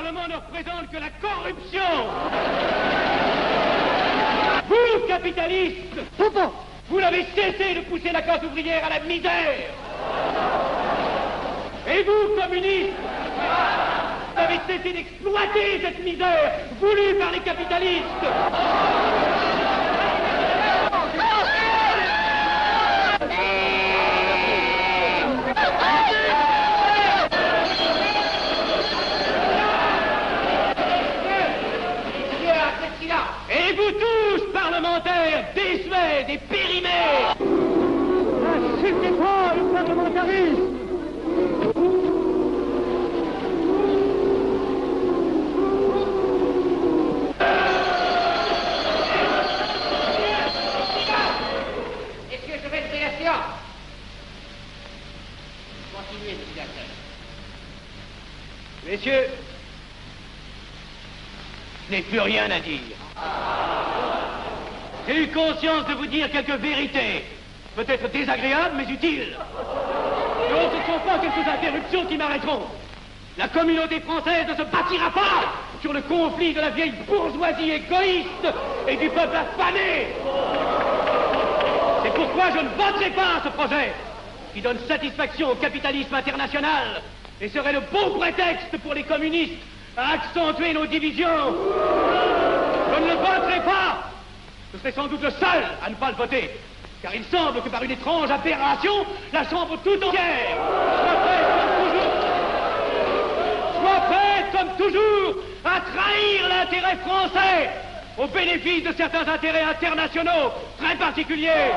Parlement ne représente que la corruption. Vous, capitalistes, vous n'avez cessé de pousser la classe ouvrière à la misère. Et vous, communistes, vous avez cessé d'exploiter cette misère voulue par les capitalistes. Et vous tous, parlementaires, désuets et périmés, n'acceptez pas le parlementarisme. Messieurs, je vais lever la séance. Continuez, monsieur Lassel. Messieurs, je n'ai plus rien à dire. J'ai eu conscience de vous dire quelques vérités, peut-être désagréables, mais utiles. Donc ce ne sont pas quelques interruptions qui m'arrêteront. La communauté française ne se bâtira pas sur le conflit de la vieille bourgeoisie égoïste et du peuple affamé. C'est pourquoi je ne voterai pas ce projet qui donne satisfaction au capitalisme international et serait le bon prétexte pour les communistes à accentuer nos divisions. Je ne le voterai pas. Je serai sans doute le seul à ne pas le voter, car il semble que par une étrange aberration, la Chambre tout entière soit prête, comme toujours, à trahir l'intérêt français au bénéfice de certains intérêts internationaux très particuliers.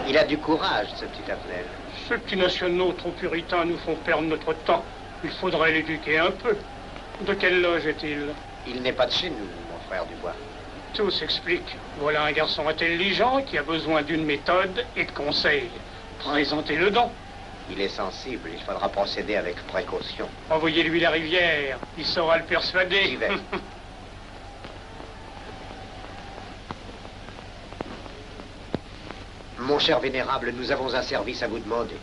Il a du courage, ce petit Avenel. Ceux petits nationaux trop puritains nous font perdre notre temps. Il faudrait l'éduquer un peu. De quelle loge est-il? Il n'est pas de chez nous, mon frère Dubois. Tout s'explique. Voilà un garçon intelligent qui a besoin d'une méthode et de conseils. Présentez-le donc. Il est sensible, il faudra procéder avec précaution. Envoyez-lui la rivière, il saura le persuader. J'y vais. Mon cher vénérable, nous avons un service à vous demander.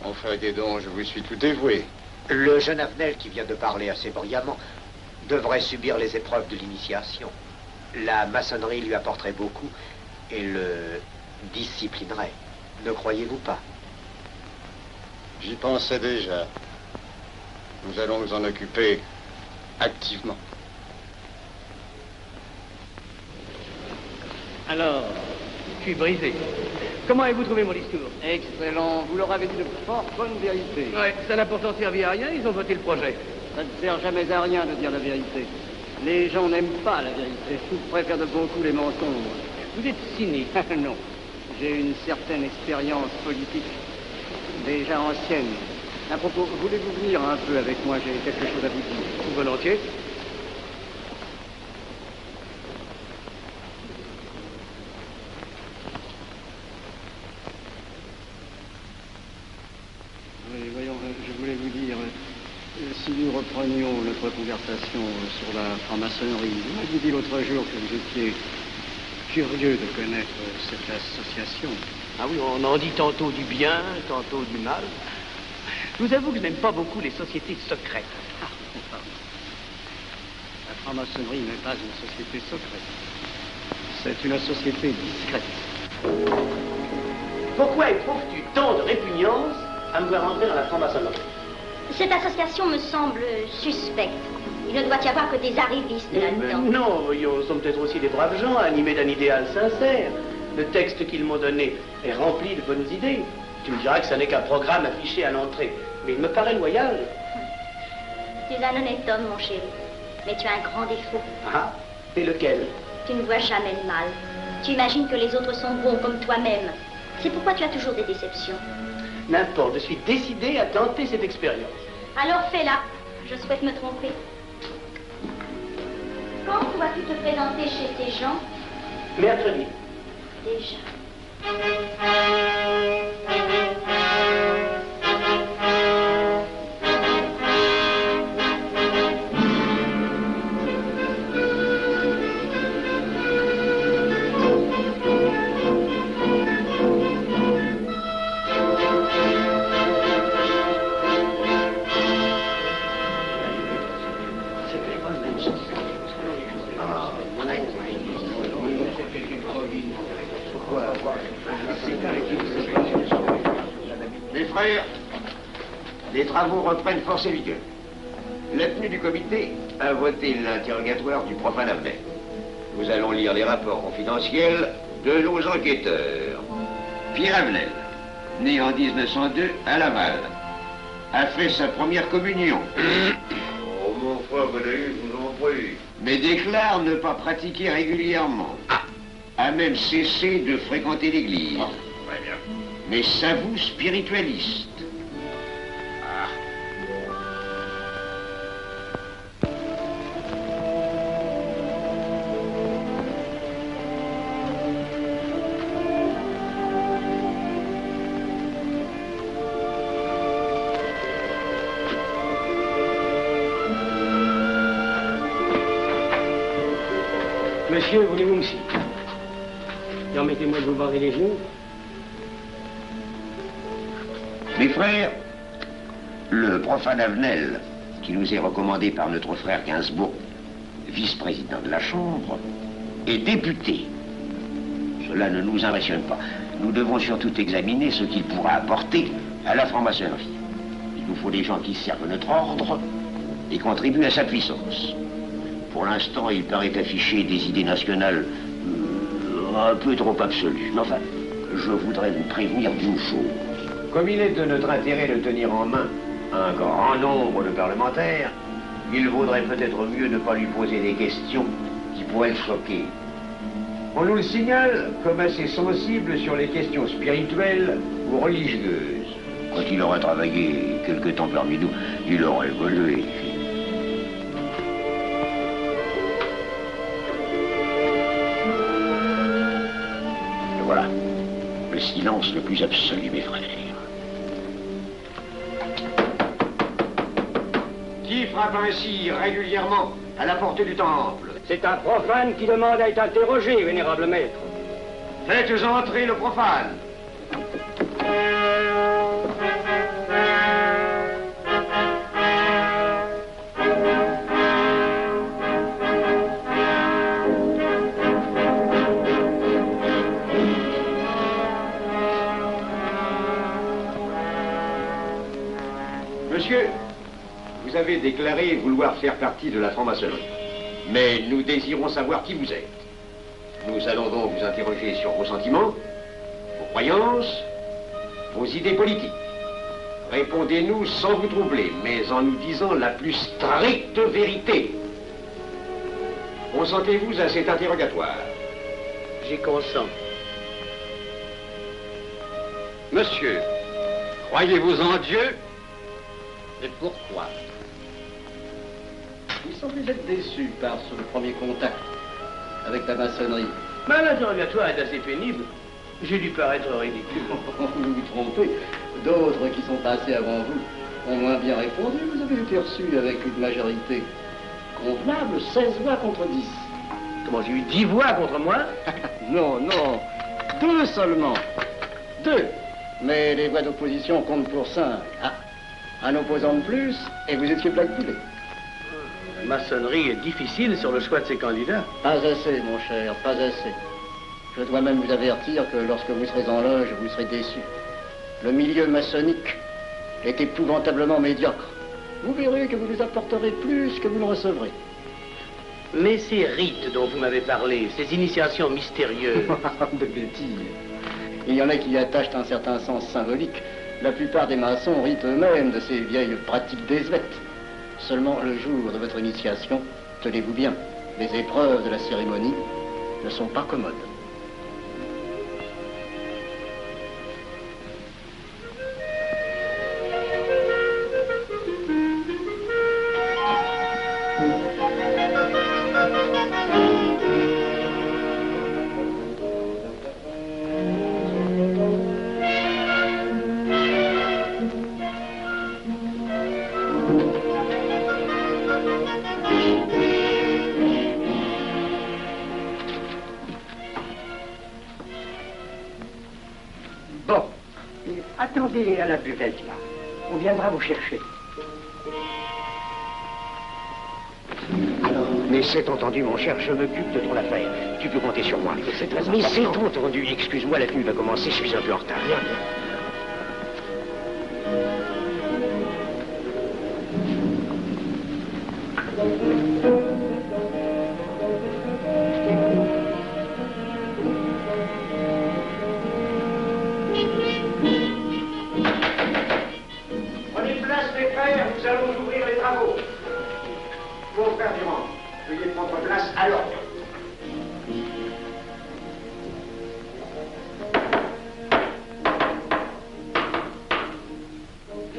Enfin, dis donc, je vous suis tout dévoué. Le jeune Avenel qui vient de parler assez brillamment devrait subir les épreuves de l'initiation. La maçonnerie lui apporterait beaucoup et le disciplinerait. Ne croyez-vous pas? J'y pensais déjà. Nous allons nous en occuper activement. Alors, je suis brisé. Comment avez-vous trouvé mon discours? Excellent. Vous leur avez dit de fort bonnes vérités. Ouais, ça n'a pourtant servi à rien, ils ont voté le projet. Ça ne sert jamais à rien de dire la vérité. Les gens n'aiment pas la vérité. Ils préfèrent de beaucoup les mensonges. Vous êtes cynique. Non. J'ai une certaine expérience politique, déjà ancienne. À propos, voulez-vous venir un peu avec moi? J'ai quelque chose à vous dire. Volontiers. Oui, voyons, je voulais vous dire, si nous reprenions notre conversation sur la franc-maçonnerie, vous m'aviez dit l'autre jour que vous étiez curieux de connaître cette association. Ah oui, on en dit tantôt du bien, tantôt du mal. Je vous avoue que je n'aime pas beaucoup les sociétés secrètes. Ah, pardon. La franc-maçonnerie n'est pas une société secrète. C'est une société discrète. Pourquoi éprouves-tu tant de répugnance à me voir entrer dans la franc-maçonnerie? Cette association me semble suspecte. Il ne doit y avoir que des arrivistes là-dedans. Non, voyons, nous sommes peut-être aussi des braves gens animés d'un idéal sincère. Le texte qu'ils m'ont donné est rempli de bonnes idées. Tu me diras que ça n'est qu'un programme affiché à l'entrée. Mais il me paraît loyal. Tu es un honnête homme, mon chéri. Mais tu as un grand défaut. Ah, et lequel? Tu ne vois jamais le mal. Tu imagines que les autres sont bons comme toi-même. C'est pourquoi tu as toujours des déceptions. N'importe, je suis décidé à tenter cette expérience. Alors fais-la. Je souhaite me tromper. Quand pourras-tu te présenter chez ces gens Mercredi. Déjà. Mes frères, les travaux reprennent force et vigueur. La tenue du comité a voté l'interrogatoire du profane Avenel. Nous allons lire les rapports confidentiels de nos enquêteurs. Pierre Avenel, né en 1902 à Laval, a fait sa première communion. Oh, mon frère Godaï, je vous en prie. Mais déclare ne pas pratiquer régulièrement. A même cessé de fréquenter l'église. Très bien. Mais s'avoue spiritualiste. Monsieur, voulez-vous me citer? Permettez-moi de vous barrer les yeux. Mes frères, le profane Avenel, qui nous est recommandé par notre frère Gainsbourg, vice-président de la Chambre, est député. Cela ne nous impressionne pas. Nous devons surtout examiner ce qu'il pourra apporter à la franc-maçonnerie. Il nous faut des gens qui servent notre ordre et contribuent à sa puissance. Pour l'instant, il paraît afficher des idées nationales un peu trop absolues. Mais enfin, je voudrais vous prévenir d'une chose. Comme il est de notre intérêt de tenir en main un grand nombre de parlementaires, il vaudrait peut-être mieux ne pas lui poser des questions qui pourraient le choquer. On nous le signale comme assez sensible sur les questions spirituelles ou religieuses. Quand il aura travaillé quelque temps parmi nous, il aura évolué. Et voilà, le silence le plus absolu, mes frères. Qui frappe ainsi régulièrement à la porte du temple? C'est un profane qui demande à être interrogé, vénérable maître. Faites entrer le profane. Monsieur, vous avez déclaré vouloir faire partie de la franc-maçonnerie. Mais nous désirons savoir qui vous êtes. Nous allons donc vous interroger sur vos sentiments, vos croyances, vos idées politiques. Répondez-nous sans vous troubler, mais en nous disant la plus stricte vérité. Consentez-vous à cet interrogatoire? J'y consens. Monsieur, croyez-vous en Dieu? Et pourquoi? Il semble être déçu par ce premier contact avec la maçonnerie. Mais l'interrogatoire est assez pénible. J'ai dû paraître ridicule. Vous vous trompez. D'autres qui sont passés avant vous ont moins bien répondu. Vous avez été reçu avec une majorité convenable, 16 voix contre 10. Comment, j'ai eu 10 voix contre moi? Non, non. 2 seulement. 2. Mais les voix d'opposition comptent pour 5. Ah, un opposant de plus, et vous étiez plaqué. La maçonnerie est difficile sur le choix de ses candidats. Pas assez, mon cher, pas assez. Je dois même vous avertir que lorsque vous serez en loge, vous serez déçu. Le milieu maçonnique est épouvantablement médiocre. Vous verrez que vous nous apporterez plus que vous ne recevrez. Mais ces rites dont vous m'avez parlé, ces initiations mystérieuses... De bêtises. Il y en a qui y attachent un certain sens symbolique. La plupart des maçons rient eux-mêmes de ces vieilles pratiques désuètes. Seulement, le jour de votre initiation, tenez-vous bien, les épreuves de la cérémonie ne sont pas commodes. Bon. Attendez à la buvette, là. On viendra vous chercher. Mais c'est entendu, mon cher, je m'occupe de ton affaire. Tu peux compter sur moi. C'est très important. Mais c'est entendu. Excuse-moi, la tenue va commencer, je suis un peu en retard. Bien. Prenez place, mes frères, nous allons ouvrir les travaux. Mon frère Durand, veuillez prendre place à l'ordre.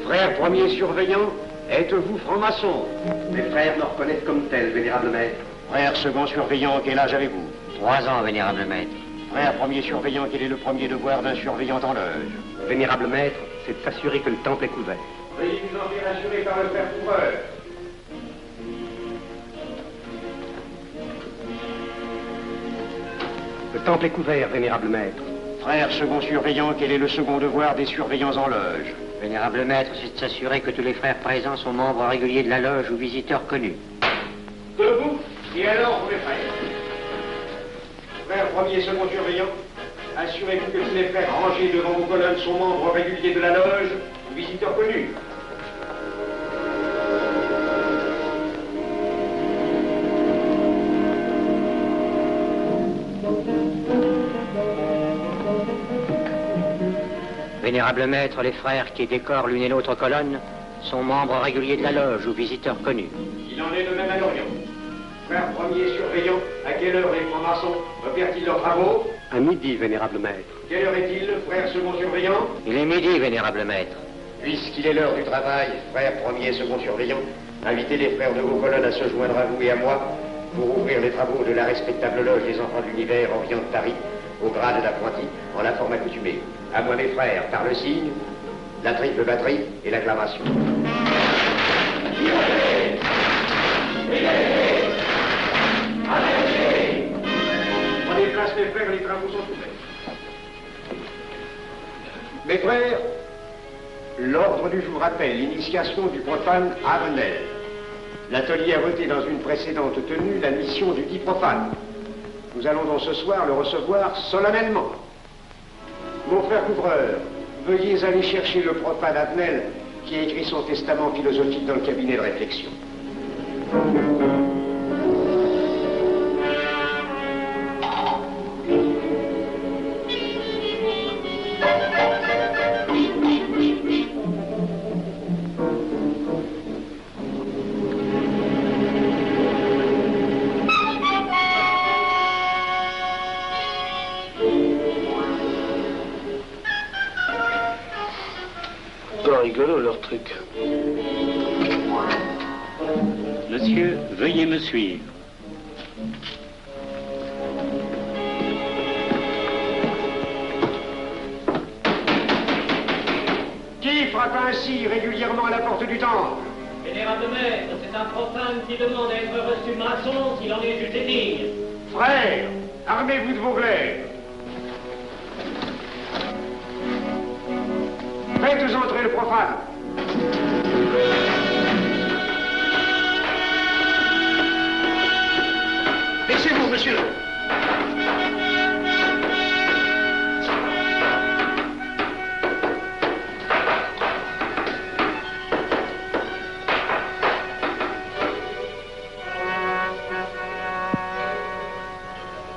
Frère premier surveillant, êtes-vous franc-maçon? Mes frères me reconnaissent comme tel, vénérable maître. Frère second surveillant, quel âge avez-vous? 3 ans, vénérable maître. Frère premier surveillant, quel est le premier devoir d'un surveillant en loge? Vénérable maître, c'est de s'assurer que le temple est couvert. Veuillez vous en faire assurer par le frère couvreur. Le temple est couvert, vénérable maître. Frère second surveillant, quel est le second devoir des surveillants en loge? Vénérable maître, c'est de s'assurer que tous les frères présents sont membres réguliers de la loge ou visiteurs connus. Debout, et alors, mes frères. Frère premier et second surveillant, assurez-vous que tous les frères rangés devant vos colonnes sont membres réguliers de la loge ou visiteurs connus. Vénérable maître, les frères qui décorent l'une et l'autre colonne sont membres réguliers de la loge ou visiteurs connus. Il en est de même à l'Orient. Frère premier surveillant, à quelle heure les francs-maçons opèrent-ils leurs travaux? À midi, vénérable maître. Quelle heure est-il, frère second surveillant? Il est midi, vénérable maître. Puisqu'il est l'heure du travail, frère premier et second surveillant, invitez les frères de vos colonnes à se joindre à vous et à moi pour ouvrir les travaux de la respectable loge des enfants de l'univers Orient de Paris, au grade d'apprenti, en la forme accoutumée. À moi, mes frères, par le signe, la triple batterie et l'acclamation. Prenez place, mes frères, les travaux sont ouverts. Mes frères, l'ordre du jour appelle l'initiation du profane Avenel. L'atelier a voté dans une précédente tenue la mission du dit profane. Nous allons donc ce soir le recevoir solennellement. Mon frère couvreur, veuillez aller chercher le profane Avenel qui a écrit son testament philosophique dans le cabinet de réflexion. Rigolo leur truc. Monsieur, veuillez me suivre. Qui frappe ainsi régulièrement à la porte du temple? Vénérable maître, c'est un profane qui demande à être reçu maçon s'il en est jugé digne. Frères, armez-vous de vos glaives. Faites entrer le profane. Laissez-vous, monsieur.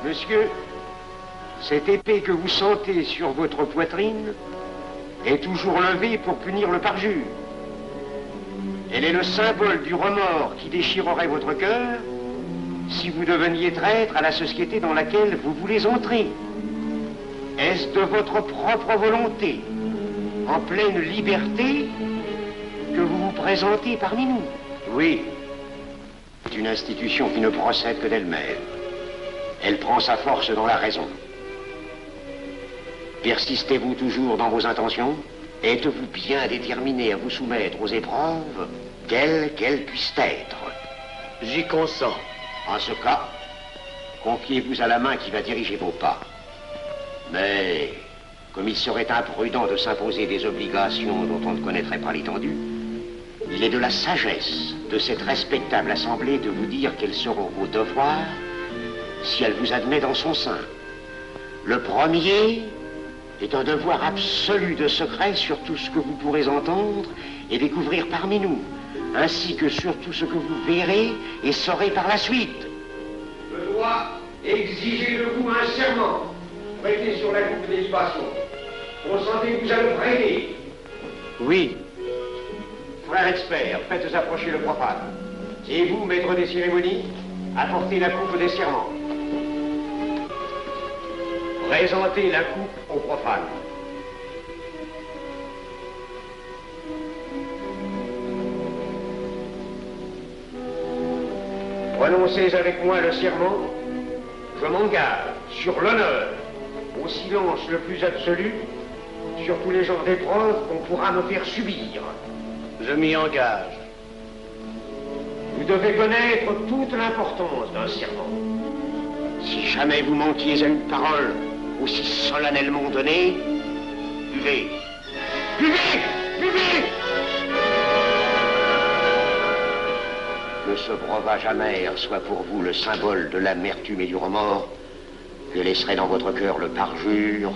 Monsieur, cette épée que vous sentez sur votre poitrine est toujours levée pour punir le parjure. Elle est le symbole du remords qui déchirerait votre cœur si vous deveniez traître à la société dans laquelle vous voulez entrer. Est-ce de votre propre volonté, en pleine liberté, que vous vous présentez parmi nous? Oui. C'est une institution qui ne procède que d'elle-même. Elle prend sa force dans la raison. Persistez-vous toujours dans vos intentions? Êtes-vous bien déterminé à vous soumettre aux épreuves, quelles qu'elles puissent être? J'y consens. En ce cas, confiez-vous à la main qui va diriger vos pas. Mais comme il serait imprudent de s'imposer des obligations dont on ne connaîtrait pas l'étendue, il est de la sagesse de cette respectable assemblée de vous dire quels seront vos devoirs si elle vous admet dans son sein. Le premier est un devoir absolu de secret sur tout ce que vous pourrez entendre et découvrir parmi nous, ainsi que sur tout ce que vous verrez et saurez par la suite. Je dois exiger de vous un serment prêté sur la coupe des libations. Consentez-vous à le prêter? Oui. Frère expert, faites approcher le profane. Et vous, maître des cérémonies, apportez la coupe des serments. Présentez la coupe au profane. Prononcez avec moi le serment. Je m'engage sur l'honneur, au silence le plus absolu, sur tous les genres d'épreuves qu'on pourra me faire subir. Je m'y engage. Vous devez connaître toute l'importance d'un serment. Si jamais vous manquiez à une parole aussi solennellement donnée, buvez. Buvez! Buvez! Que ce breuvage amer soit pour vous le symbole de l'amertume et du remords que laisserait dans votre cœur le parjure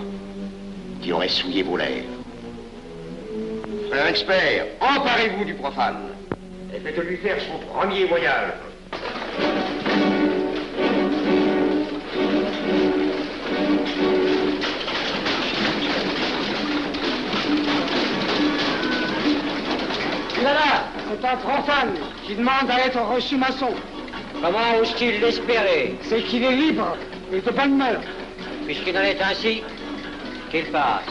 qui aurait souillé vos lèvres. Frère expert, emparez-vous du profane et faites-lui faire son premier voyage. Là, c'est un profane qui demande à être reçu maçon. Comment ose-t-il l'espérer? C'est qu'il est libre et de bonne mœurs. Puisqu'il en est ainsi, qu'il passe.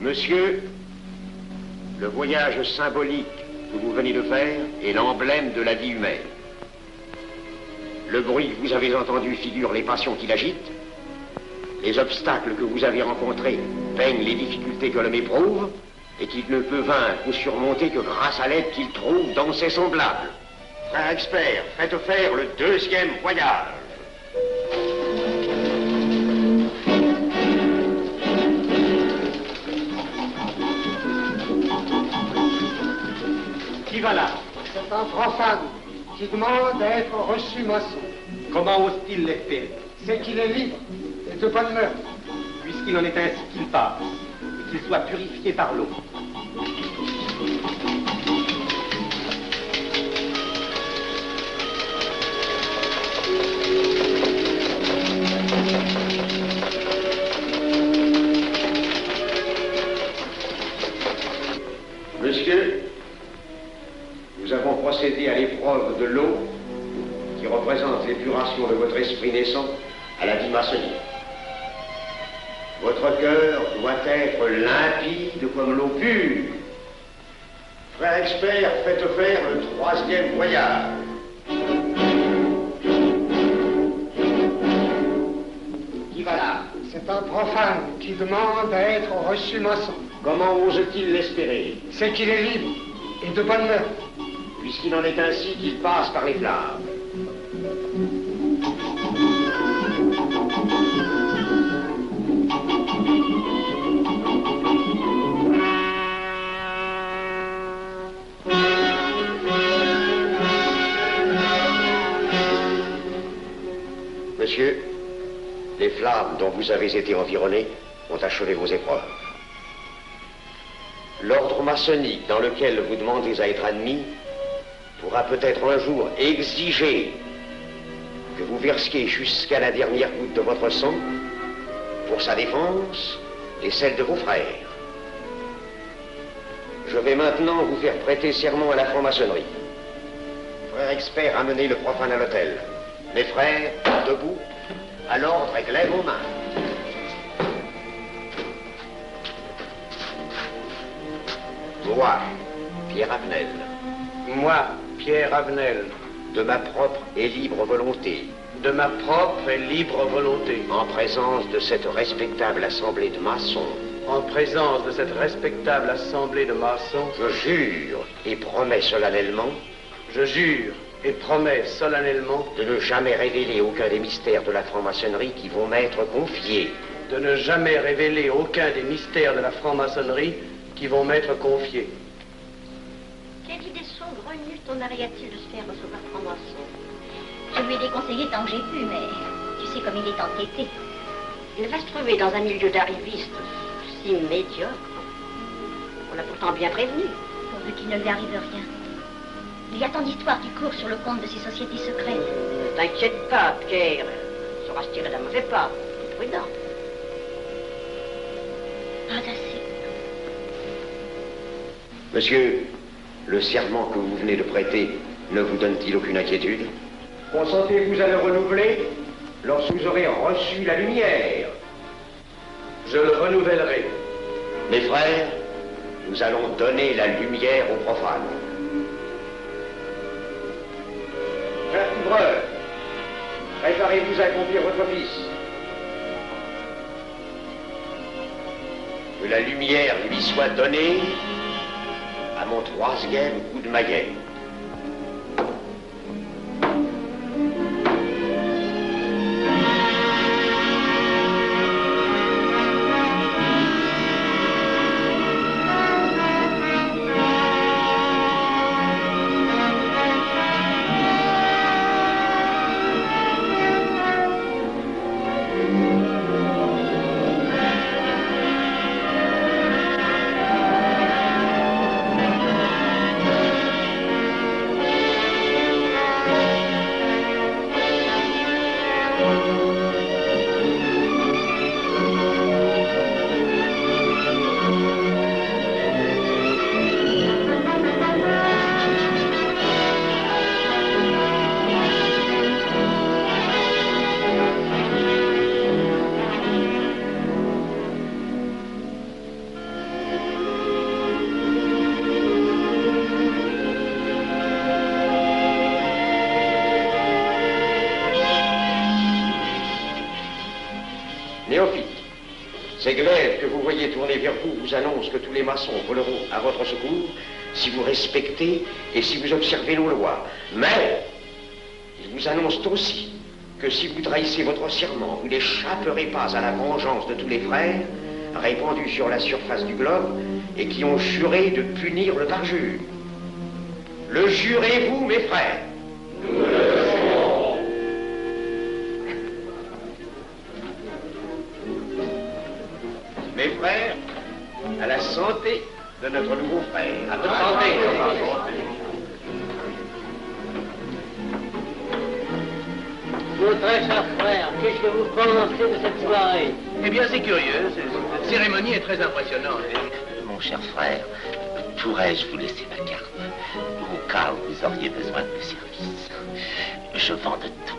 Monsieur, le voyage symbolique que vous venez de faire est l'emblème de la vie humaine. Le bruit que vous avez entendu figure les passions qui l'agitent. Les obstacles que vous avez rencontrés peignent les difficultés que l'homme éprouve et qu'il ne peut vaincre ou surmonter que grâce à l'aide qu'il trouve dans ses semblables. Frère expert, faites faire le deuxième voyage. Qui va là? C'est un profane qui demande à être reçu maçon. Comment ose-t-il l'espérer? C'est qu'il est libre et de bonne mœurs. Puisqu'il en est ainsi, qu'il passe et qu'il soit purifié par l'eau. Monsieur, nous avons procédé à l'épreuve de l'eau qui représente l'épuration de votre esprit naissant à la vie maçonnique. Votre cœur doit être limpide comme l'eau pure. Frère expert, faites faire le troisième voyage. Qui va là? C'est un profane qui demande à être reçu maçon. Comment ose-t-il l'espérer? C'est qu'il est libre et de bonne mœurs. Puisqu'il en est ainsi qu'il passe par les flammes. Monsieur, les flammes dont vous avez été environné ont achevé vos épreuves. L'ordre maçonnique dans lequel vous demandez à être admis pourra peut-être un jour exiger que vous versiez jusqu'à la dernière goutte de votre sang pour sa défense et celle de vos frères. Je vais maintenant vous faire prêter serment à la franc-maçonnerie. Frère expert, amenez le profane à l'autel. Mes frères, debout, à l'ordre et glaive aux mains. Moi, Pierre Avenel. Moi, Pierre Avenel. De ma propre et libre volonté. De ma propre et libre volonté. En présence de cette respectable assemblée de maçons. En présence de cette respectable assemblée de maçons. Je jure et promets solennellement. Je jure et promets solennellement. De ne jamais révéler aucun des mystères de la franc-maçonnerie qui vont m'être confiés. De ne jamais révéler aucun des mystères de la franc-maçonnerie qui vont m'être confiés. Quelle idée saugrenue ton mari a-t-il de se faire recevoir franc-maçon? Je lui ai déconseillé tant que j'ai pu, mais tu sais comme il est entêté. Il va se trouver dans un milieu d'arrivistes si médiocre. On l'a pourtant bien prévenu. Pourvu qu'il ne lui arrive rien. Il y a tant d'histoires qui courent sur le compte de ces sociétés secrètes. Ne t'inquiète pas, Pierre. Il saura se tirer d'un mauvais pas. C'est prudent. Pas assez. Monsieur, le serment que vous venez de prêter ne vous donne-t-il aucune inquiétude? Consentez-vous à le renouveler lorsque vous aurez reçu la lumière? Je le renouvellerai. Mes frères, nous allons donner la lumière aux profanes. Frère couvreur, préparez-vous à accomplir votre office. Que la lumière lui soit donnée à mon 3e coup de maillet. Ces glaives que vous voyez tourner vers vous vous annoncent que tous les maçons voleront à votre secours si vous respectez et si vous observez nos lois. Mais ils vous annoncent aussi que si vous trahissez votre serment, vous n'échapperez pas à la vengeance de tous les frères répandus sur la surface du globe et qui ont juré de punir le parjure. Le jurez-vous, mes frères? Nous le jurons. Mes frères, à la santé de notre nouveau frère. À votre santé. Mon très cher frère, qu'est-ce que vous pensez de cette soirée? Eh bien, c'est curieux. Cette cérémonie est très impressionnante. Mon cher frère, pourrais-je vous laisser ma carte au cas où vous auriez besoin de mes services? Je vends de tout.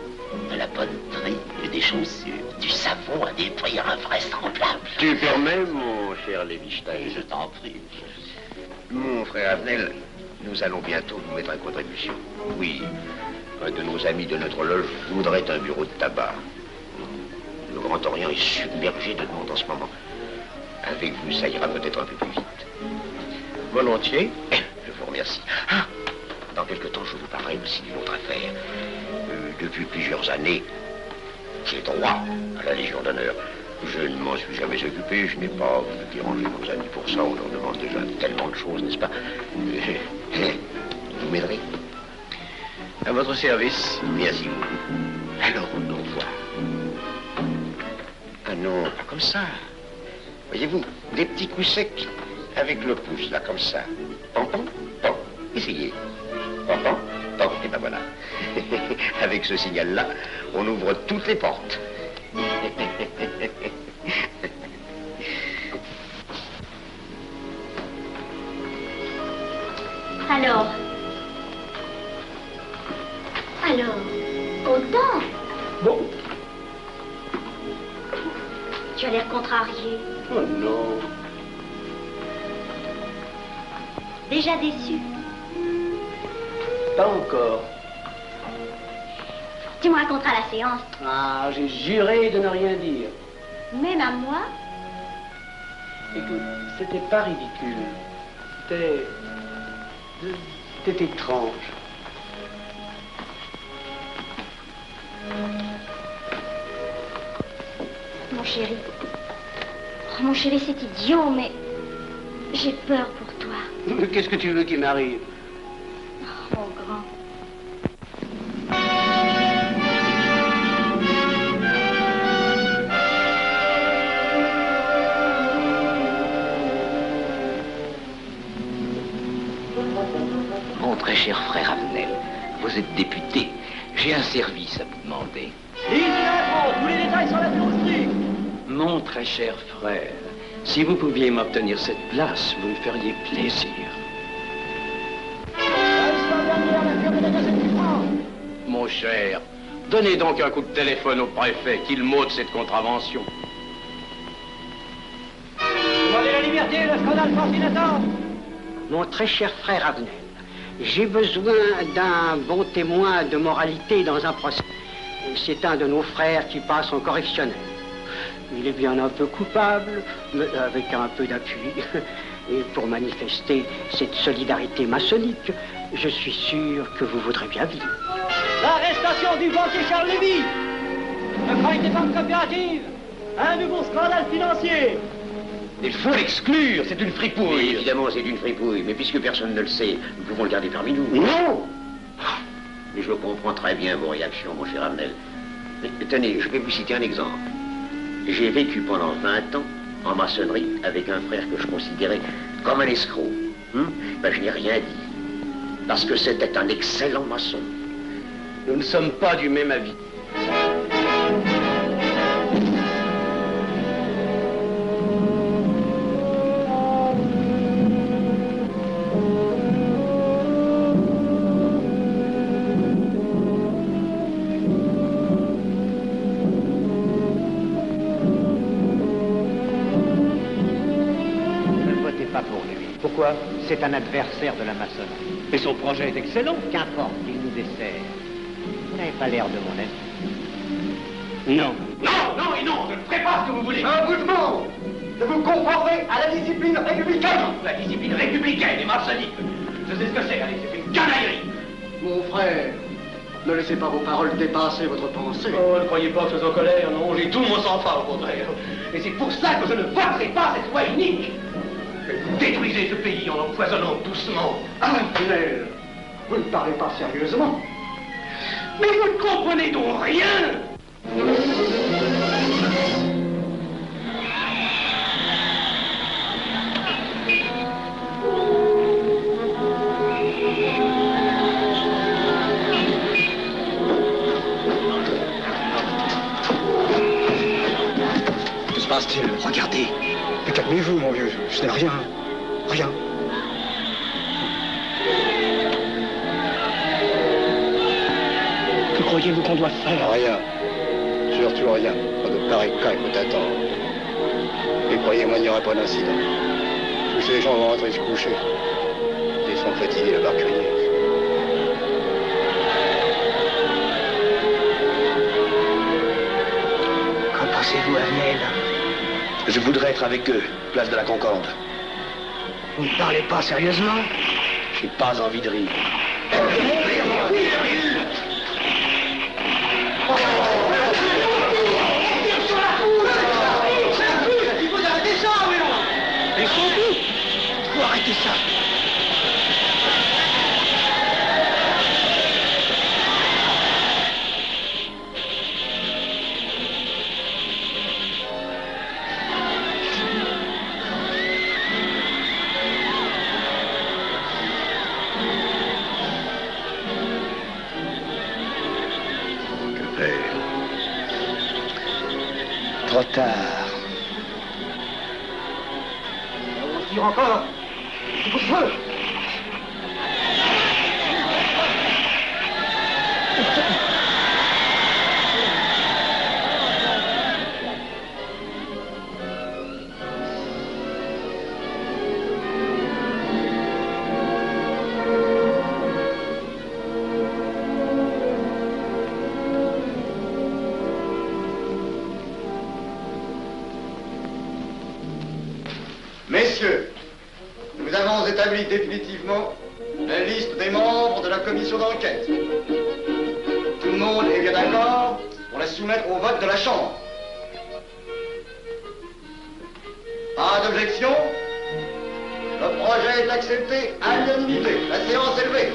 De la bonneterie, des chaussures, du savon à des prix invraisemblables. Tu permets, mon cher Lévi-Stein? Je t'en prie. Mon frère Avenel, nous allons bientôt nous mettre à contribution. Oui, un de nos amis de notre loge voudrait un bureau de tabac. Le Grand Orient est submergé de demandes en ce moment. Avec vous, ça ira peut-être un peu plus vite. Volontiers. Je vous remercie. Ah, dans quelque temps, je vous parlerai aussi d'une autre affaire. Depuis plusieurs années, j'ai droit à la Légion d'honneur. Je ne m'en suis jamais occupé, je n'ai pas voulu déranger nos amis pour ça. On leur demande déjà tellement de choses, n'est-ce pas? Vous m'aiderez? À votre service. Merci beaucoup. Alors, au revoir. Ah non, pas comme ça. Voyez-vous, des petits coups secs avec le pouce, là, comme ça. Pam, pam, pam. Essayez. Pam, pam, pam. Et ben voilà. Avec ce signal-là, on ouvre toutes les portes. Alors, content? Bon. Tu as l'air contrarié. Oh non. Déjà déçu? Pas encore. Tu me raconteras la séance. Ah, j'ai juré de ne rien dire. Même à moi? Écoute, c'était pas ridicule. C'était étrange. Mon chéri. Oh, mon chéri, c'est idiot, mais j'ai peur pour toi. Qu'est-ce que tu veux qu'il m'arrive? Oh, mon grand. Mon très cher frère Avenel, vous êtes député. J'ai un service à vous demander. Tous les détails sur la théorie. Mon très cher frère, si vous pouviez m'obtenir cette place, vous me feriez plaisir. Mon cher, donnez donc un coup de téléphone au préfet, qu'il m'ôte cette contravention. Demandez la liberté, le scandale fascinateur. Mon très cher frère Avenel, j'ai besoin d'un bon témoin de moralité dans un procès. C'est un de nos frères qui passe en correctionnel. Il est bien un peu coupable, mais avec un peu d'appui. Et pour manifester cette solidarité maçonnique, je suis sûr que vous voudrez bien vivre. L'arrestation du banquier Charles Lévy. Le crime des banques coopératives. Un nouveau scandale financier. Il faut l'exclure, c'est une fripouille. Oui, évidemment, c'est une fripouille, mais puisque personne ne le sait, nous pouvons le garder parmi nous. Non! Mais je comprends très bien vos réactions, mon cher Arnel. Mais tenez, je vais vous citer un exemple. J'ai vécu pendant 20 ans en maçonnerie avec un frère que je considérais comme un escroc. Ben, je n'ai rien dit, parce que c'était un excellent maçon. Nous ne sommes pas du même avis. Pourquoi? C'est un adversaire de la maçonnerie. Mais son projet est excellent. Qu'importe, il nous dessert. Vous n'avez pas l'air de mon ami. Non. Non, non et non, je ne ferai pas ce que vous voulez. Un bout de monde de vous conformer à la discipline républicaine. La discipline républicaine et maçonnique. Je sais ce que c'est, allez, c'est une canaillerie. Mon frère, ne laissez pas vos paroles dépasser votre pensée. Oh, ne croyez pas que je sois en colère, non, j'ai tout mon sang-froid au contraire. Et c'est pour ça que je ne voterai pas cette loi unique. Vous détruisez ce pays en l'empoisonnant doucement. Arnel, vous ne parlez pas sérieusement. Mais vous ne comprenez donc rien. Que se passe-t-il? Regardez. Mais calmez-vous, mon vieux. Ce n'est rien. Rien. Que croyez-vous qu'on doit faire? Rien. Surtout rien. Pas de pareil cas, il faut attendre. Et croyez-moi, il n'y aura pas d'incident. Tous ces gens vont rentrer se coucher. Ils sont fatigués d'avoir crié. Qu'en pensez-vous, Avenel? Je voudrais être avec eux, place de la Concorde. Vous ne parlez pas sérieusement? J'ai pas envie de rire. Il faut arrêter ça, oui, non? Et surtout, il faut arrêter ça. Trop tard. On tire encore. C'est pour feu. messieurs, nous avons établi définitivement la liste des membres de la commission d'enquête. Tout le monde est bien d'accord pour la soumettre au vote de la Chambre. Pas d'objection? Le projet est accepté à l'unanimité. La séance est levée.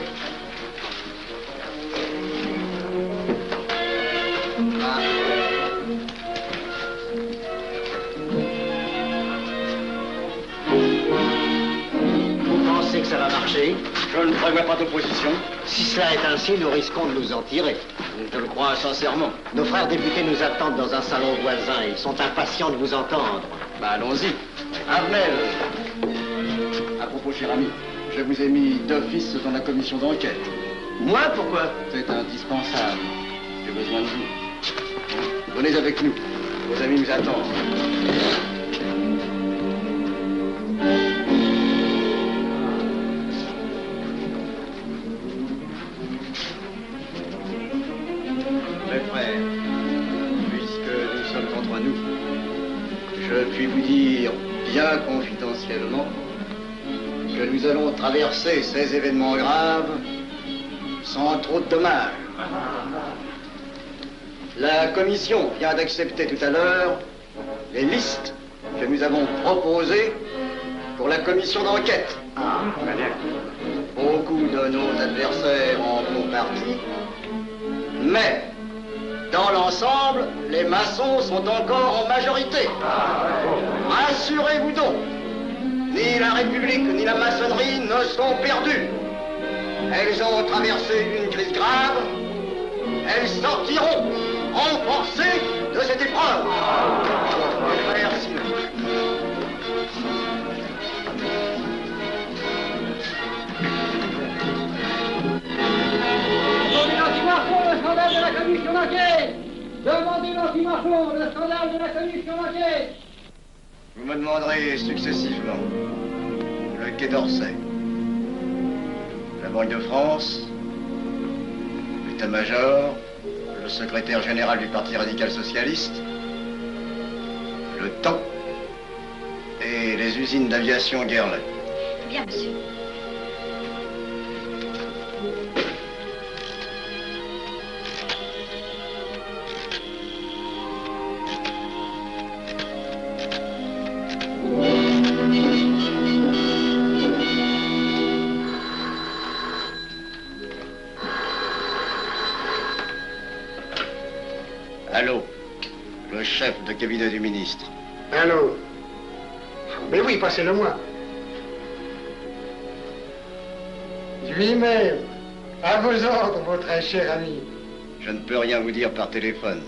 Vous pensez que ça va marcher? Je ne prévois pas d'opposition. Si cela est ainsi, nous risquons de nous en tirer. Je le crois sincèrement. Nos frères députés nous attendent dans un salon voisin. Ils sont impatients de vous entendre. Bah allons-y. Arnel. À propos, cher ami, je vous ai mis d'office dans la commission d'enquête. Moi, pourquoi? C'est indispensable. J'ai besoin de vous. Venez avec nous. Vos amis nous attendent. Mes frères, puisque nous sommes entre nous, je puis vous dire bien confidentiellement que nous allons traverser ces événements graves sans trop de dommages. La commission vient d'accepter tout à l'heure les listes que nous avons proposées pour la commission d'enquête. Beaucoup de nos adversaires en font partie, mais dans l'ensemble, les maçons sont encore en majorité. Rassurez-vous donc, ni la République ni la maçonnerie ne sont perdues. Elles ont traversé une crise grave. Elles sortiront renforcées de cette épreuve. Merci. Demandez l'anti-Marchon, le scandale de la commission d'enquête. Demandez l'anti-Marchon, le scandale de la commission d'enquête. Vous me demanderez successivement le Quai d'Orsay, la Banque de France, l'état-major, le secrétaire général du Parti radical socialiste, le temps et les usines d'aviation Guerlain. Bien, monsieur. Allô, le chef de cabinet du ministre. Allô? Mais oui, passez-le-moi. Lui-même, à vos ordres, mon très cher ami. Je ne peux rien vous dire par téléphone.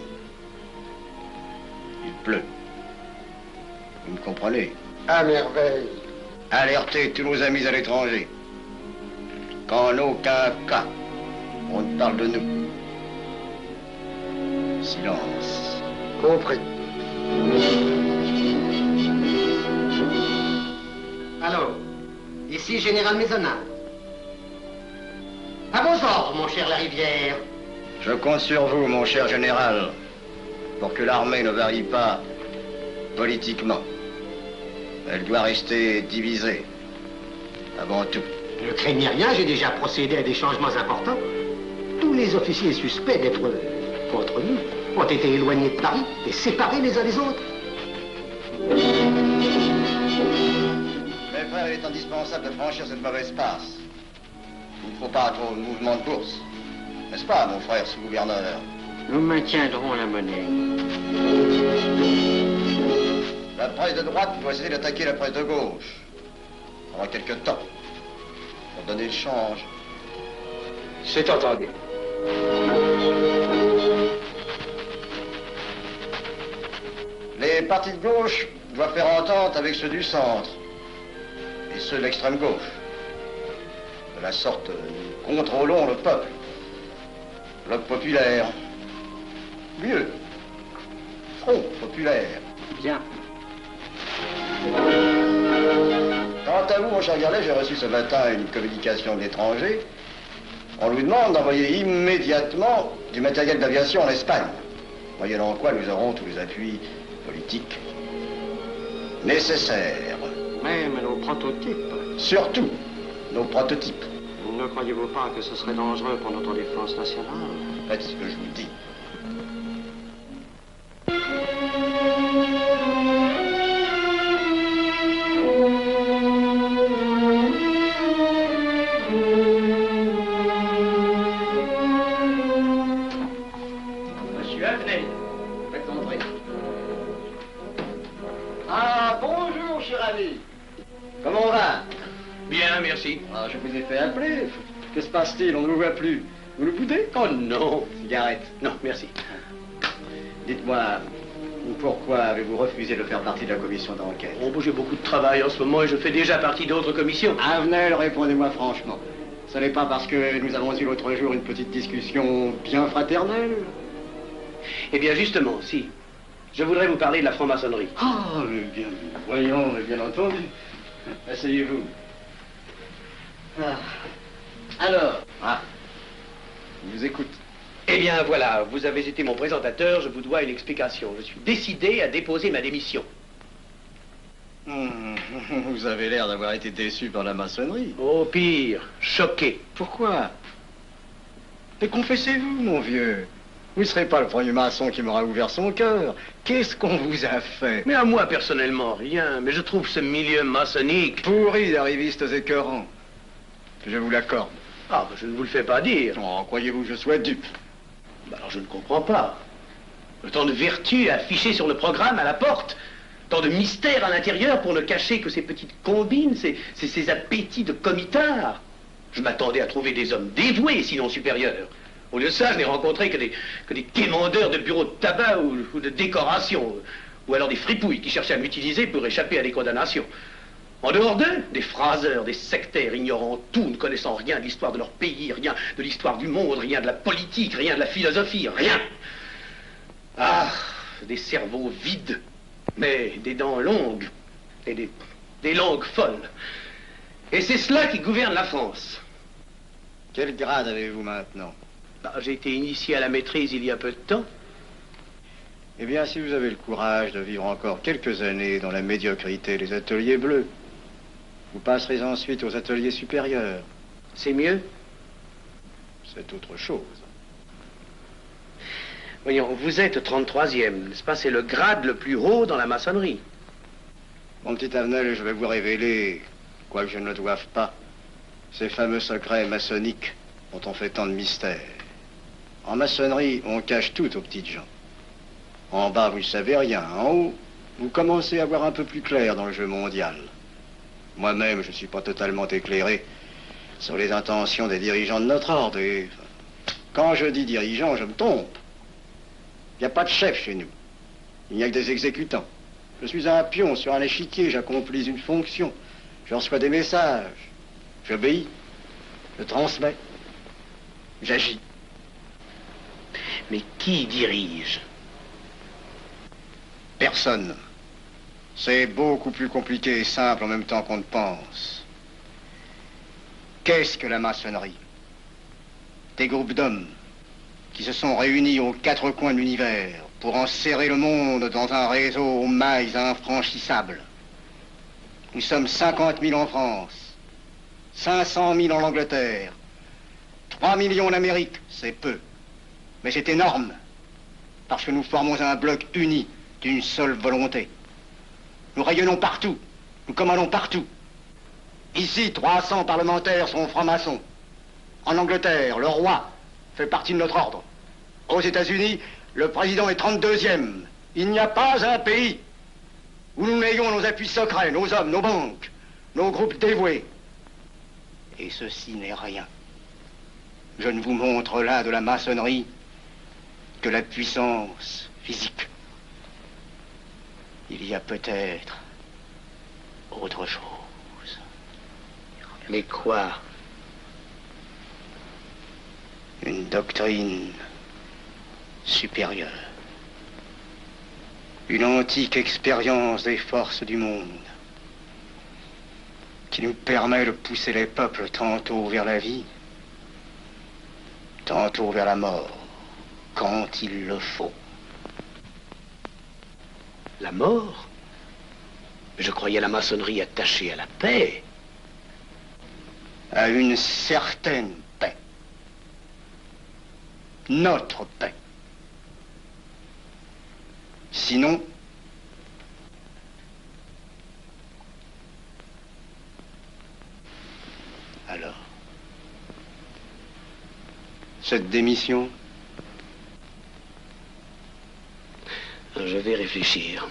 Il pleut. Vous me comprenez? À merveille. Alertez tous nos amis à l'étranger. Qu'en aucun cas, on ne parle de nous. Silence. Compris. Allô, ici Général Maisonnat. À vos ordres, mon cher Larivière. Je compte sur vous, mon cher général, pour que l'armée ne varie pas politiquement. Elle doit rester divisée, avant tout. Ne craignez rien, j'ai déjà procédé à des changements importants. Tous les officiers suspects d'être contre nous ont été éloignés de Paris et séparés les uns des autres. Mes frères, il est indispensable de franchir cette mauvaise passe. Il ne faut pas trop de mouvement de bourse. N'est-ce pas, mon frère sous-gouverneur? Nous maintiendrons la monnaie. La presse de droite doit essayer d'attaquer la presse de gauche. Pendant quelque temps. Pour donner le change. C'est entendu. Les partis de gauche doivent faire entente avec ceux du centre. Et ceux de l'extrême gauche. De la sorte, nous contrôlons le peuple. Bloc populaire. Mieux. Front populaire. Bien. Quant à vous, mon cher Garlet, j'ai reçu ce matin une communication de l'étranger. On nous demande d'envoyer immédiatement du matériel d'aviation en Espagne. Moyennant quoi nous aurons tous les appuis politiques nécessaires. Mais nos prototypes. Surtout nos prototypes. Ne croyez-vous pas que ce serait dangereux pour notre défense nationale? Faites ce que je vous dis. Monsieur Avenel, Faites entrer. Ah, bonjour, cher ami. Comment on va? Bien, merci. Ah, je vous ai fait appeler. Que se passe-t-il? On ne vous voit plus. Vous le boudez? Oh non. Cigarette. Non, merci. Dites-moi, pourquoi avez-vous refusé de faire partie de la commission d'enquête? Oh, j'ai beaucoup de travail en ce moment et je fais déjà partie d'autres commissions. Avenel, répondez-moi franchement. Ce n'est pas parce que nous avons eu l'autre jour une petite discussion bien fraternelle? Eh bien, justement, si. Je voudrais vous parler de la franc-maçonnerie. Ah, mais bien, voyons, mais bien entendu. Asseyez-vous. Alors, je vous écoute. Eh bien, voilà, vous avez été mon présentateur, je vous dois une explication. Je suis décidé à déposer ma démission. Vous avez l'air d'avoir été déçu par la maçonnerie. Oh, pire, choqué. Pourquoi? Mais confessez-vous, mon vieux. Vous ne serez pas le premier maçon qui m'aura ouvert son cœur. Qu'est-ce qu'on vous a fait? Mais à moi, personnellement, rien. Mais je trouve ce milieu maçonnique... pourri d'arrivistes écœurants. Je vous l'accorde. Ah, je ne vous le fais pas dire. Oh, croyez-vous que je sois dupe? Alors, je ne comprends pas. Tant de vertus affichées sur le programme à la porte. Tant de mystères à l'intérieur pour ne cacher que ces petites combines, ces appétits de comitards. Je m'attendais à trouver des hommes dévoués, sinon supérieurs. Au lieu de ça, je n'ai rencontré que des quémandeurs de bureaux de tabac ou de décoration, ou alors des fripouilles qui cherchaient à m'utiliser pour échapper à des condamnations. En dehors d'eux, des phraseurs, des sectaires ignorant tout, ne connaissant rien de l'histoire de leur pays, rien de l'histoire du monde, rien de la politique, rien de la philosophie, rien. Ah, des cerveaux vides, mais des dents longues, et des langues folles. Et c'est cela qui gouverne la France. Quel grade avez-vous maintenant? J'ai été initié à la maîtrise il y a peu de temps. Eh bien, si vous avez le courage de vivre encore quelques années dans la médiocrité des ateliers bleus, vous passerez ensuite aux ateliers supérieurs. C'est mieux? C'est autre chose. Voyons, vous êtes 33e, n'est-ce pas? C'est le grade le plus haut dans la maçonnerie. Mon petit Avenel, je vais vous révéler, quoique je ne le doive pas, ces fameux secrets maçonniques dont on fait tant de mystères. En maçonnerie, on cache tout aux petites gens. En bas, vous ne savez rien. En haut, vous commencez à voir un peu plus clair dans le jeu mondial. Moi-même, je ne suis pas totalement éclairé sur les intentions des dirigeants de notre ordre. Et quand je dis dirigeants, je me trompe. Il n'y a pas de chef chez nous. Il n'y a que des exécutants. Je suis un pion sur un échiquier, j'accomplis une fonction. Je reçois des messages. J'obéis. Je transmets. J'agis. Mais qui dirige? Personne. C'est beaucoup plus compliqué et simple en même temps qu'on ne pense. Qu'est-ce que la maçonnerie? Des groupes d'hommes qui se sont réunis aux quatre coins de l'univers pour enserrer le monde dans un réseau aux mailles infranchissables. Nous sommes 50 000 en France, 500 000 en Angleterre, 3 millions en Amérique, c'est peu. Mais c'est énorme, parce que nous formons un bloc uni d'une seule volonté. Nous rayonnons partout, nous commandons partout. Ici, 300 parlementaires sont francs-maçons. En Angleterre, le roi fait partie de notre ordre. Aux États-Unis, le président est 32e. Il n'y a pas un pays où nous n'ayons nos appuis secrets, nos hommes, nos banques, nos groupes dévoués. Et ceci n'est rien. Je ne vous montre là de la maçonnerie que la puissance physique. Il y a peut-être autre chose. Mais quoi? Une doctrine supérieure. Une antique expérience des forces du monde qui nous permet de pousser les peuples tantôt vers la vie, tantôt vers la mort, quand il le faut. La mort? Je croyais la maçonnerie attachée à la paix. À une certaine paix. Notre paix. Sinon, alors, cette démission, je vais réfléchir.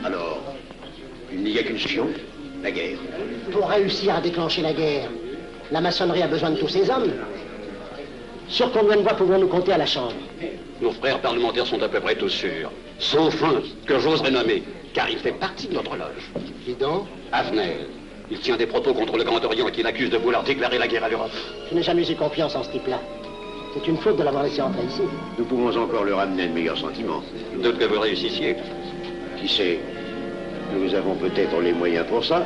Alors, il n'y a qu'une solution, la guerre. Pour réussir à déclencher la guerre, la maçonnerie a besoin de tous ces hommes. Sur combien de voix pouvons-nous compter à la Chambre? Nos frères parlementaires sont à peu près tous sûrs. Sauf un, que j'oserais nommer, car il fait partie de notre loge. Qui donc? Avenel. Il tient des propos contre le Grand Orient qui l'accuse de vouloir déclarer la guerre à l'Europe. Je n'ai jamais eu confiance en ce type-là. C'est une faute de l'avoir laissé entrer ici. Nous pouvons encore le ramener de meilleurs sentiments. Je doute que vous réussissiez. Qui sait? Nous avons peut-être les moyens pour ça.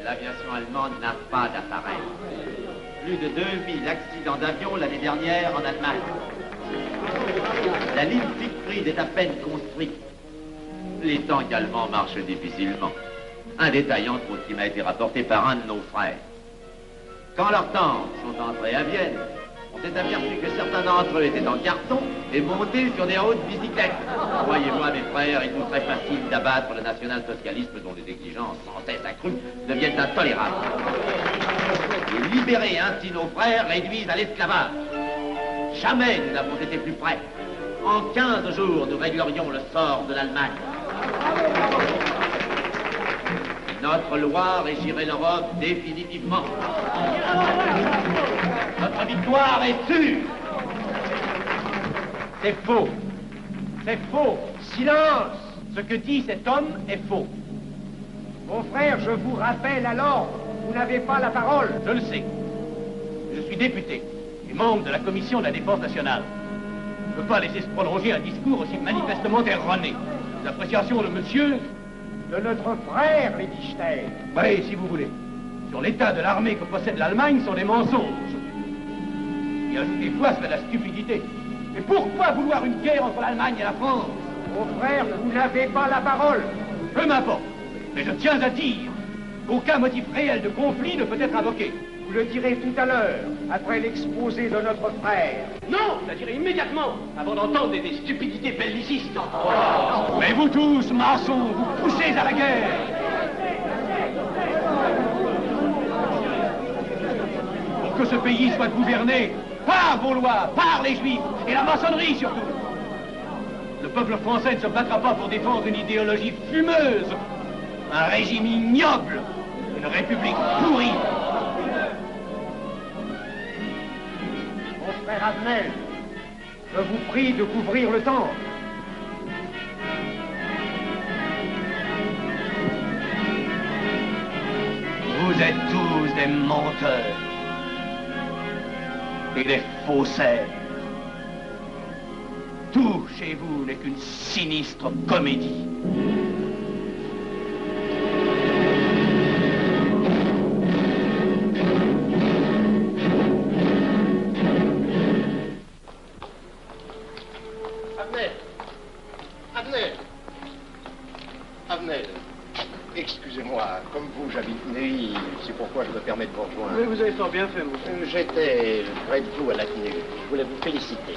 L'aviation allemande n'a pas d'appareil. Plus de 2000 accidents d'avion l'année dernière en Allemagne. La ligne Siegfried est à peine construite. Les tanks allemands marchent difficilement. Un détail entre autres qui m'a été rapporté par un de nos frères. Quand leurs tanks sont entrés à Vienne, on s'est aperçu que certains d'entre eux étaient en carton et montés sur des hautes bicyclettes. Voyez-moi, mes frères, il nous serait facile d'abattre le national-socialisme dont les exigences sans cesse accrues deviennent intolérables. Et libérer ainsi nos frères réduisent à l'esclavage. Jamais nous n'avons été plus près. En 15 jours, nous réglerions le sort de l'Allemagne. Notre loi régirait l'Europe définitivement. Notre victoire est sûre. C'est faux. C'est faux. Silence. Ce que dit cet homme est faux. Mon frère, je vous rappelle alors, vous n'avez pas la parole. Je le sais. Je suis député et membre de la commission de la défense nationale. Je ne peux pas laisser se prolonger un discours aussi manifestement erroné. L'appréciation de monsieur... De notre frère, Liechtenstein. Oui, si vous voulez. Sur l'état de l'armée que possède l'Allemagne sont des mensonges. Et ajouter quoi serait de la stupidité. Mais pourquoi vouloir une guerre entre l'Allemagne et la France? Mon frère, vous n'avez pas la parole. Peu m'importe. Mais je tiens à dire qu'aucun motif réel de conflit ne peut être invoqué. Vous le direz tout à l'heure, après l'exposé de notre frère. Non, je la dirai immédiatement, avant d'entendre des stupidités bellicistes. Oh. Mais vous tous, maçons, vous poussez à la guerre. Pour que ce pays soit gouverné par vos lois, par les Juifs, et la maçonnerie surtout. Le peuple français ne se battra pas pour défendre une idéologie fumeuse, un régime ignoble, une république pourrie. Mon frère Avenel, je vous prie de couvrir le temple. Vous êtes tous des menteurs et des faussaires. Tout chez vous n'est qu'une sinistre comédie. Avenel, excusez-moi, comme vous, j'habite Neuilly, c'est pourquoi je me permets de vous rejoindre. Oui, vous avez fort bien fait, monsieur. J'étais près de vous à la tenue. Je voulais vous féliciter.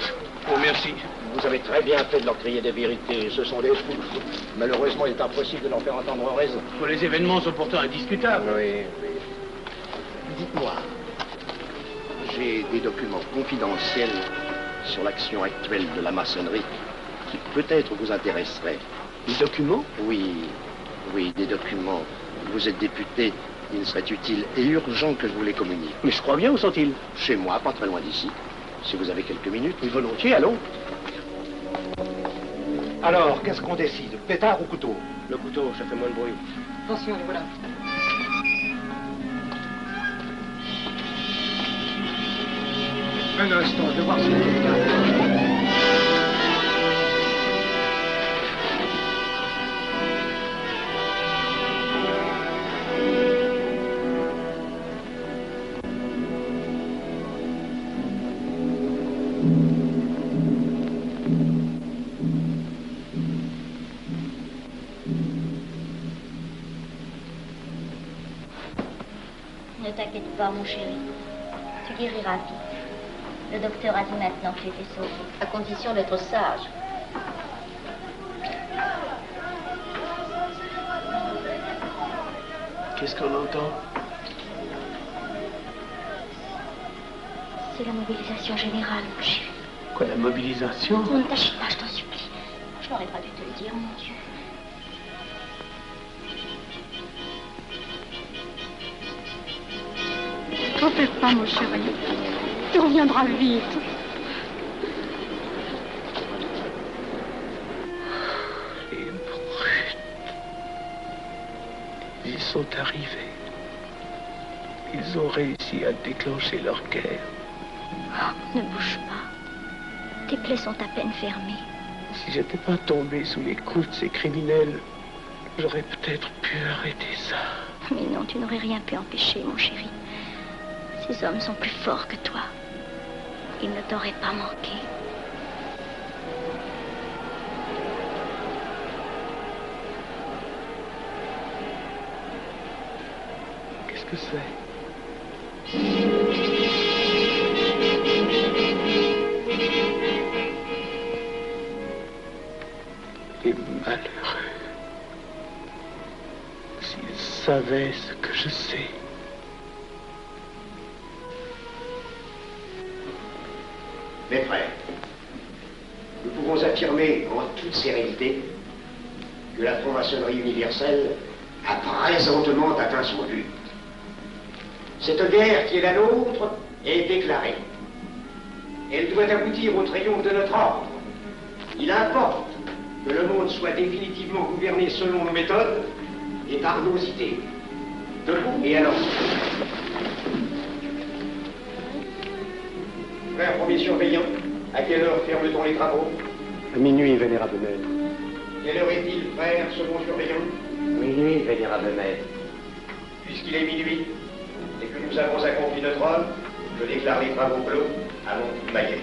Oh, merci. Vous avez très bien fait de leur crier des vérités. Ce sont des fous. Malheureusement, il est impossible de leur faire entendre raison. Les événements sont pourtant indiscutables. Oui, oui. Dites-moi, j'ai des documents confidentiels sur l'action actuelle de la maçonnerie qui peut-être vous intéresseraient. Des documents? Oui, oui, des documents. Vous êtes député, il serait utile et urgent que je vous les communique. Mais je crois bien, où sont-ils? Chez moi, pas très loin d'ici. Si vous avez quelques minutes. Oui, volontiers, allons. Alors, qu'est-ce qu'on décide? Pétard ou couteau? Le couteau, ça fait moins de bruit. Attention, les voilà. Un instant, je vais voir si quelqu'un... Ne t'inquiète pas, mon chéri. Tu guériras vite. Le docteur a dit maintenant que tu étais sauvé, à condition d'être sage. Qu'est-ce qu'on entend? C'est la mobilisation générale, mon chéri. Quoi, la mobilisation? Ne t'agite pas, je t'en supplie. Je n'aurais pas dû te le dire, mon Dieu. T'en fais pas, mon chéri. Tu reviendras vite. Les brutes. Ils sont arrivés. Ils ont réussi à déclencher leur guerre. Ne bouge pas. Tes plaies sont à peine fermées. Si j'étais pas tombé sous les coups de ces criminels, j'aurais peut-être pu arrêter ça. Mais non, tu n'aurais rien pu empêcher, mon chéri. Ces hommes sont plus forts que toi. Ils ne t'auraient pas manqué. Qu'est-ce que c'est? Les malheureux. S'ils savaient ce que je sais. Mes frères, nous pouvons affirmer en toute sérénité que la franc-maçonnerie universelle a présentement atteint son but. Cette guerre qui est la nôtre est déclarée. Elle doit aboutir au triomphe de notre ordre. Il importe que le monde soit définitivement gouverné selon nos méthodes et par nos idées. Debout et alors. Frère premier surveillant, à quelle heure ferme-t-on les travaux? À minuit, vénérable maître. Quelle heure est-il, frère second surveillant? Minuit, vénérable maître. Puisqu'il est minuit et que nous avons accompli notre œuvre, je déclare les travaux clos à mon coup de maillet.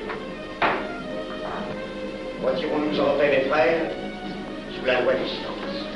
Retirons-nous en paix, mes frères, sous la loi du silence.